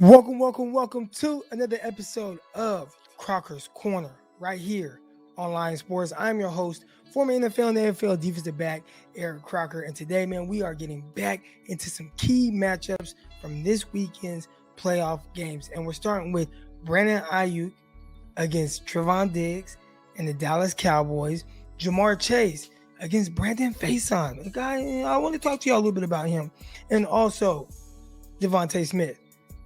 Welcome to another episode of Crocker'S Corner right here on Lion Sports. I'm your host, former NFL and NFL defensive back, Eric Crocker. And today, man, we are getting back into some key matchups from this weekend's playoff games. And we're starting with Brandon Ayuk against Trevon Diggs and the Dallas Cowboys. Jamar Chase against Brandon Faison, a guy, I want to talk to y'all a little bit about him. And also Devonta Smith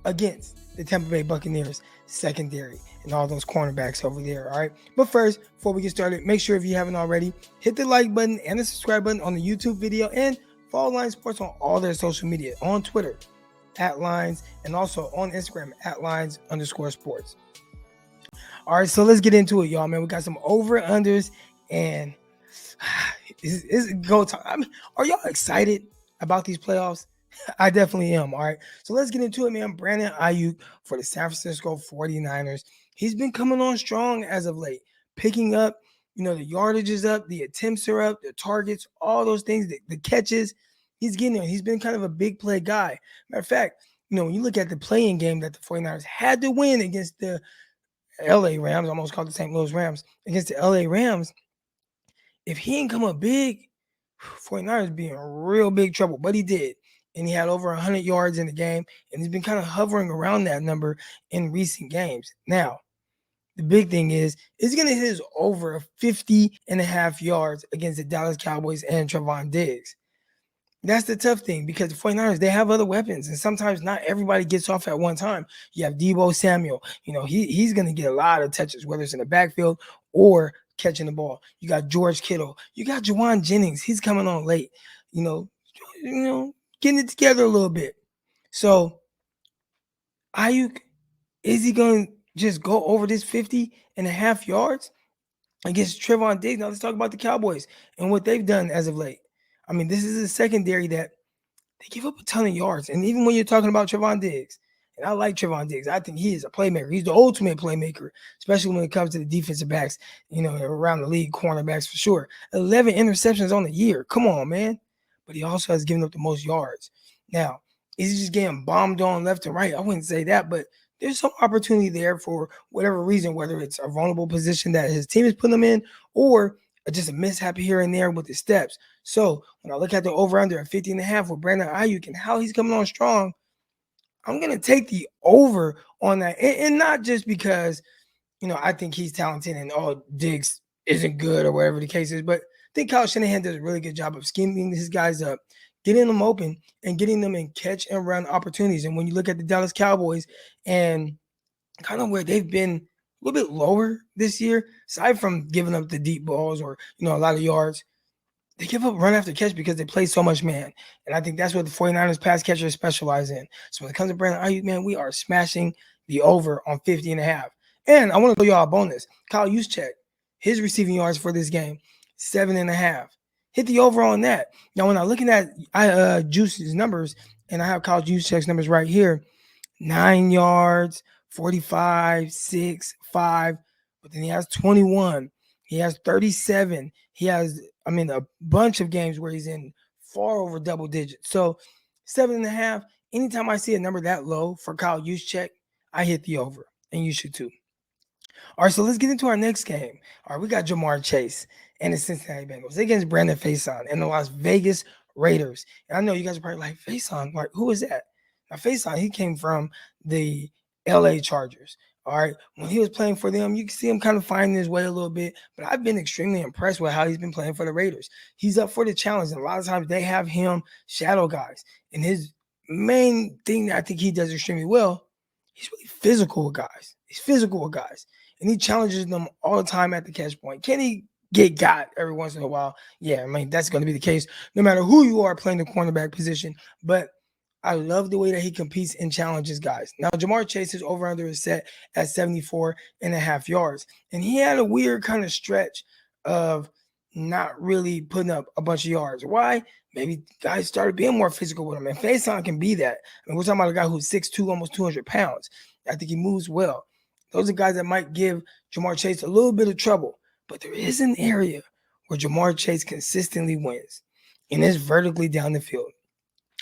against the Tampa Bay Buccaneers secondary and all those cornerbacks over there. All right. But first, before we get started, make sure if you haven't already, hit the like button and the subscribe button on the YouTube video and follow Lion Sports on all their social media, on Twitter at Lions and also on Instagram at Lions_sports. All right, so let's get into it, y'all, man. We got some over-unders and it's go time. I mean, are y'all excited about these playoffs? I definitely am. All right. So let's get into it, man. Brandon Ayuk for the San Francisco 49ers. He's been coming on strong as of late, picking up, the yardage is up, the attempts are up, the targets, all those things, the catches. He's getting there. He's been kind of a big play guy. Matter of fact, when you look at the playing game that the 49ers had to win against the LA Rams, almost called the St. Louis Rams, against the LA Rams, if he didn't come up big, 49ers be in real big trouble. But he did. And he had over 100 yards in the game, and he's been kind of hovering around that number in recent games. Now, the big thing is going to hit his over 50.5 yards against the Dallas Cowboys and Trevon Diggs. That's the tough thing because the 49ers, they have other weapons, and sometimes not everybody gets off at one time. You have Deebo Samuel. He's going to get a lot of touches, whether it's in the backfield or catching the ball. You got George Kittle. You got Juwan Jennings. He's coming on late. Getting it together a little bit. So, Ayuk, is he going to just go over this 50.5 yards against Trevon Diggs? Now, let's talk about the Cowboys and what they've done as of late. I mean, this is a secondary that they give up a ton of yards. And even when you're talking about Trevon Diggs, and I like Trevon Diggs, I think he is a playmaker. He's the ultimate playmaker, especially when it comes to the defensive backs, around the league, cornerbacks for sure. 11 interceptions on the year. Come on, man. But he also has given up the most yards. Now, is he just getting bombed on left and right? I wouldn't say that, but there's some opportunity there for whatever reason, whether it's a vulnerable position that his team is putting him in or just a mishap here and there with the steps. So when I look at the over-under at 50.5 with Brandon Ayuk and how he's coming on strong, I'm going to take the over on that. And not just because, I think he's talented and Diggs isn't good or whatever the case is, but I think Kyle Shanahan does a really good job of scheming his guys up, getting them open, and getting them in catch and run opportunities. And when you look at the Dallas Cowboys and kind of where they've been a little bit lower this year, aside from giving up the deep balls or, a lot of yards, they give up run after catch because they play so much man. And I think that's what the 49ers pass catchers specialize in. So when it comes to Brandon Ayuk, man, we are smashing the over on 50.5. And I want to throw y'all a bonus. Kyle Juszczyk, his receiving yards for this game, 7.5. Hit the over on that. Now, when I'm looking at Juice's numbers, and I have Kyle Juszczyk's numbers right here, 9 yards, 45, 6, 5, but then he has 21. He has 37. He has, a bunch of games where he's in far over double digits. So 7.5, anytime I see a number that low for Kyle Juszczyk, I hit the over, and you should too. All right, so let's get into our next game. All right, we got Jamar Chase and the Cincinnati Bengals against Brandon Faison and the Las Vegas Raiders. And I know you guys are probably like, Faison, like, who is that? Now, Faison, he came from the LA Chargers. All right, when he was playing for them, you can see him kind of finding his way a little bit. But I've been extremely impressed with how he's been playing for the Raiders. He's up for the challenge. And a lot of times they have him shadow guys. And his main thing that I think he does extremely well, he's really physical with guys. He's physical with guys. And he challenges them all the time at the catch point. Can he get got every once in a while? Yeah, that's going to be the case no matter who you are playing the cornerback position. But I love the way that he competes and challenges guys. Now, Jamar Chase's over-under is set at 74.5 yards. And he had a weird kind of stretch of not really putting up a bunch of yards. Why? Maybe guys started being more physical with him. And Faison can be that. We're talking about a guy who's 6'2", almost 200 pounds. I think he moves well. Those are guys that might give Jamar Chase a little bit of trouble. But there is an area where Jamar Chase consistently wins, and it's vertically down the field.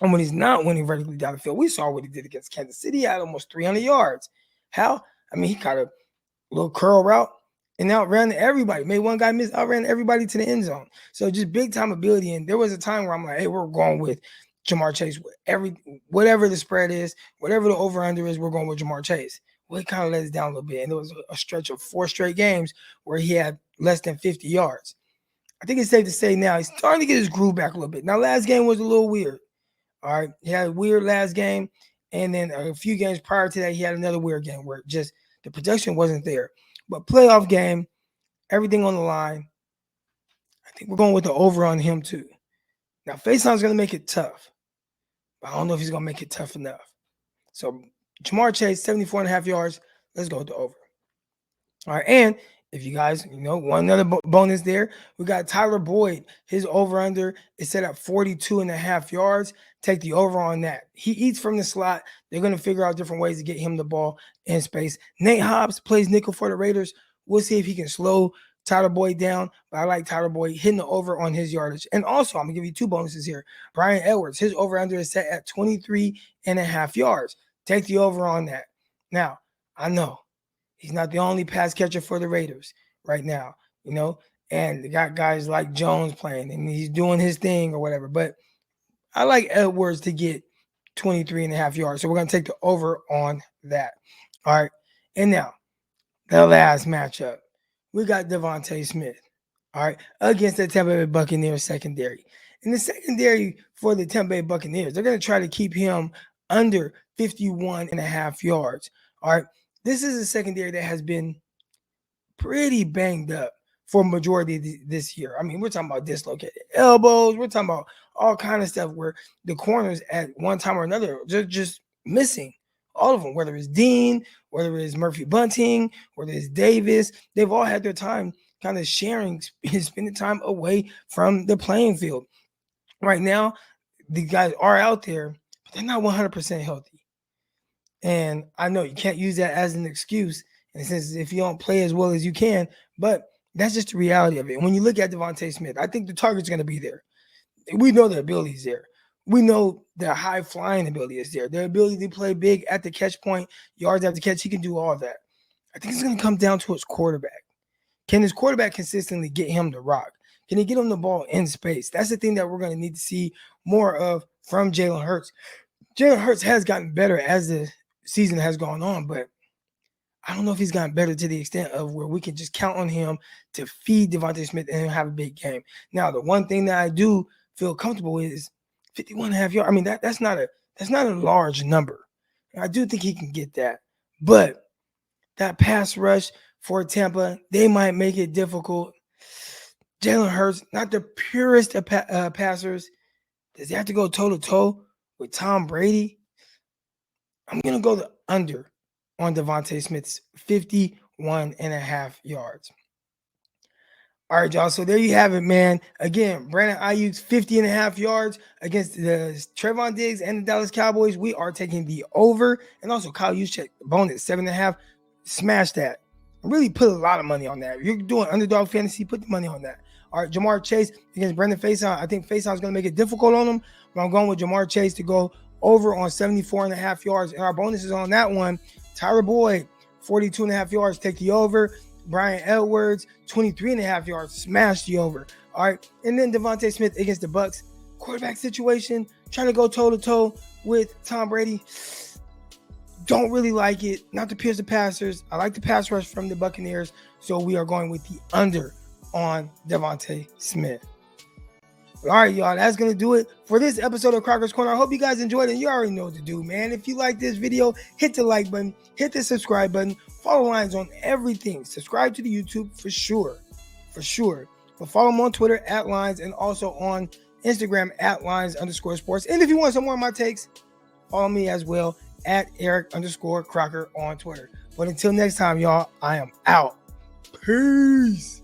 And when he's not winning vertically down the field, we saw what he did against Kansas City. He had almost 300 yards. How? I mean, he kind of little curl route and outran everybody. Made one guy miss, outran everybody to the end zone. So just big time ability. And there was a time where I'm like, hey, we're going with Jamar Chase. Whatever the spread is, whatever the over-under is, we're going with Jamar Chase. Well, he kind of let us down a little bit. And there was a stretch of 4 straight games where he had less than 50 yards. I think it's safe to say now he's starting to get his groove back a little bit. Now, last game was a little weird. All right. He had a weird last game. And then a few games prior to that, he had another weird game where just the production wasn't there. But playoff game, everything on the line. I think we're going with the over on him too. Now, Faison's going to make it tough. But I don't know if he's going to make it tough enough. So, Jamar Chase, 74.5 yards. Let's go with the over. All right. And if you guys, one another bonus there, we got Tyler Boyd. His over-under is set at 42.5 yards. Take the over on that. He eats from the slot. They're going to figure out different ways to get him the ball in space. Nate Hobbs plays nickel for the Raiders. We'll see if he can slow Tyler Boyd down, but I like Tyler Boyd hitting the over on his yardage. And also, I'm going to give you 2 bonuses here. Bryan Edwards, his over-under is set at 23.5 yards. Take the over on that. Now, I know he's not the only pass catcher for the Raiders right now, and they got guys like Jones playing and he's doing his thing or whatever. But I like Edwards to get 23.5 yards. So we're going to take the over on that. All right. And now, the last matchup, we got Devonta Smith, all right, against the Tampa Bay Buccaneers secondary. In the secondary for the Tampa Bay Buccaneers, they're going to try to keep him under 51.5 yards. All right. This is a secondary that has been pretty banged up for a majority of this year. I mean, we're talking about dislocated elbows. We're talking about all kind of stuff where the corners at one time or another are just missing. All of them, whether it's Dean, whether it's Murphy Bunting, whether it's Davis, they've all had their time kind of spending time away from the playing field. Right now, the guys are out there, but they're not 100% healthy. And I know you can't use that as an excuse, and since if you don't play as well as you can, but that's just the reality of it. When you look at Devonta Smith, I think the target's going to be there. We know the ability is there. We know the high flying ability is there. Their ability to play big at the catch point, yards after catch, he can do all that. I think it's going to come down to his quarterback. Can his quarterback consistently get him to rock? Can he get him the ball in space? That's the thing that we're going to need to see more of from Jalen Hurts. Jalen Hurts has gotten better as the season has gone on, but I don't know if he's gotten better to the extent of where we can just count on him to feed Devonta Smith and have a big game. Now, the one thing that I do feel comfortable with is 51.5 yards. I mean, that's not a large number. I do think he can get that. But that pass rush for Tampa, they might make it difficult. Jalen Hurts, not the purest of passers. Does he have to go toe-to-toe with Tom Brady? I'm going to go the under on Devonta Smith's 51.5 yards. All right, y'all. So there you have it, man. Again, Brandon Ayuk's 50.5 yards against the Trevon Diggs and the Dallas Cowboys. We are taking the over. And also, Kyle Juszczyk, bonus 7.5. Smash that. Really put a lot of money on that. If you're doing underdog fantasy, put the money on that. All right, Jamar Chase against Brendan Faison. I think Faison is going to make it difficult on him, but I'm going with Jamar Chase to go over on 74.5 yards. And our bonuses on that one, Tyler Boyd, 42.5 yards, take the over. Bryan Edwards, 23.5 yards, smash the over. All right, and then Devonta Smith against the Bucs. Quarterback situation, trying to go toe-to-toe with Tom Brady. Don't really like it. Not to pierce the passers. I like the pass rush from the Buccaneers, so we are going with the under on Devonta Smith. All right, y'all, that's going to do it for this episode of Crocker's Corner. I hope you guys enjoyed it. You already know what to do, man. If you like this video, hit the like button, hit the subscribe button, follow Lines on everything. Subscribe to the YouTube for sure. But follow him on Twitter at Lines and also on Instagram at Lines_sports. And if you want some more of my takes, follow me as well at Eric_Crocker on Twitter. But until next time, y'all, I am out. Peace.